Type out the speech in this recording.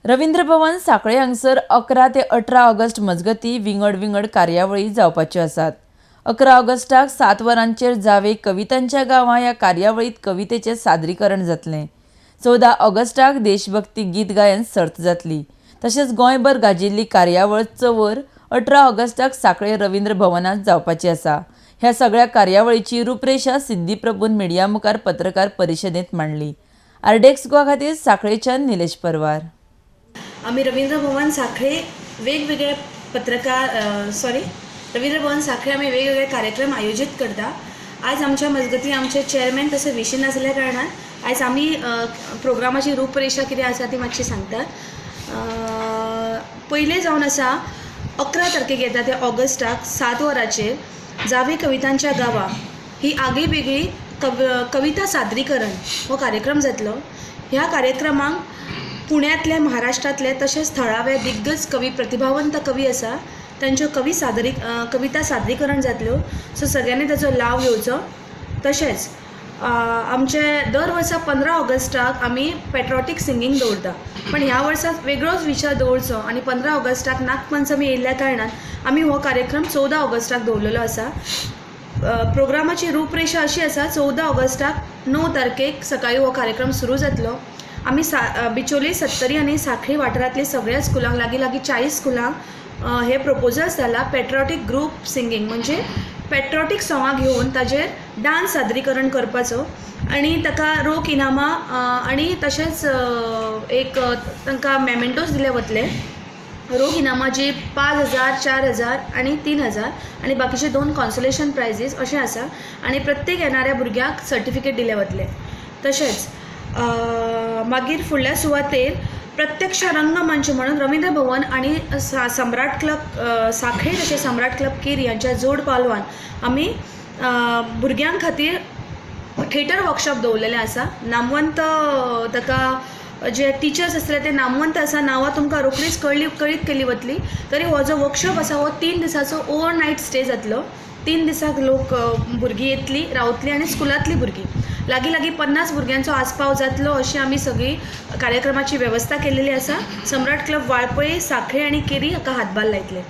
रवींद्र भवन सांखळे हांगसर 11 ते 18 ऑगस्ट मजगती विंगड कार्यावळी जावपाच्यो आसात। 11 ऑगस्टाक 7 वरांचेर जावे कवितांच्या गांवां ह्या कार्यावळीत कवितेचें सादरीकरण जातलें। 14 ऑगस्टाक देशभक्ती गीत गायन सर्त जातली। तशेंच गोंयभर गाजिल्ली कार्यावळ चवर 18 ऑगस्टाक सांखळे रवींद्र भवनांत जावपाची आसा। ह्या सगळ्या कार्यावळीची रूपरेषा सिद्धी प्रभून मिडिया मुखार पत्रकार परिशदेंत मांडली। आरडेक्स गोवा खातीर सांखळेच्यान निलेश परवार। आम्ही रवींद्र भवन सांखळे वेगवेगळे रवींद्र भवन सांखळे आम्ही वेगवेगळे कार्यक्रम आयोजित करता। आज आमच्या मजगती आमचे चेअरमॅन तसे विशीन आसल्या कारणान आज आम्ही प्रोग्रामाची रूपरेषा कितें आसा ती मातशी सांगतात। पयलें जावन आसा 11 तारखेक येता त्या ऑगस्टाक 7 वरांचेर जावे कवितांच्या गांवां ही आगळी वेगळी कविता सादरीकरण हो कार्यक्रम जातलो। ह्या कार्यक्रमाक पुण्यातले महाराष्ट्रातले तसेच थळावे दिग्गज कवी प्रतिभावंत कवी आसा तांच्यो कविता सादरीकरण जातल्यो। सो सगळ्यांनी ताचो लाव घेवचो। तशेंच आमचे दर वर्सा 15 ऑगस्टाक आमी पेट्रोटीक सिंगींग दवरता, पण ह्या वर्सा वेगळोच विचार दवरचो आनी 15 ऑगस्टाक नागपंचमी येयल्ल्या कारणान आमी हो कार्यक्रम 14 ऑगस्टाक दवरलेलो आसा। प्रोग्रामाची रूपरेषा अशी आसा, 14 ऑगस्टाक 9 तारखेक सकाळी हो कार्यक्रम सुरू जातलो। आमी बिचोली, सत्तरी आनी सांखळी वाठारांतली सगळ्या स्कुलांक लागीं 40 स्कुलांक हे प्रपोजल्स घाला पेट्रोटीक ग्रूप सिंगींग म्हणजे पेट्रोटीक सोंगां घेवन ताजेर डान्स सादरीकरण करपाचो आनी ताका रोख इनामां आनी तशेंच एक तांकां मेमेंटोज दिले वतले। रोख इनामां जी 5,000, 4,000 आनी 3,000 आनी बाकीचे 2 कॉन्सोलेशन प्रायजीस अशें आसा आनी प्रत्येक येणाऱ्या भुरग्याक सर्टिफिकेट दिले वतले। तशेंच मागीर फुडल्या सुवातेर प्रत्यक्ष रंगमंच म्हणून रवींद्र भवन आणि सम्राट क्लब सांखळे तशेंच सम्राट क्लब केरी यांच्या जोड पालवान आमी भुरग्यां खातीर थिएटर वर्कशॉप दवरलेलें आसा। नामवंत ताका जे टिचर्स आसले ते नामवंत आसा, नांवां तुमकां रोखडीच कळीत केली वतली। तरी हो जो वर्कशॉप आसा हो 3 दिसाचो ओवरनायट स्टे जातलो। 3 दिसाक लोक भुरगीं येतलीं, रावतलीं आनी स्कुलांतलीं भुरगीं लागीं 50 भुरग्यांचो आस्पाव जातलो अशी आमी सगळी कार्यक्रमाची वेवस्था केलेली आसा। सम्राट क्लब वाळपय, सांखळे आनी केरी हाका हातभार लायतले।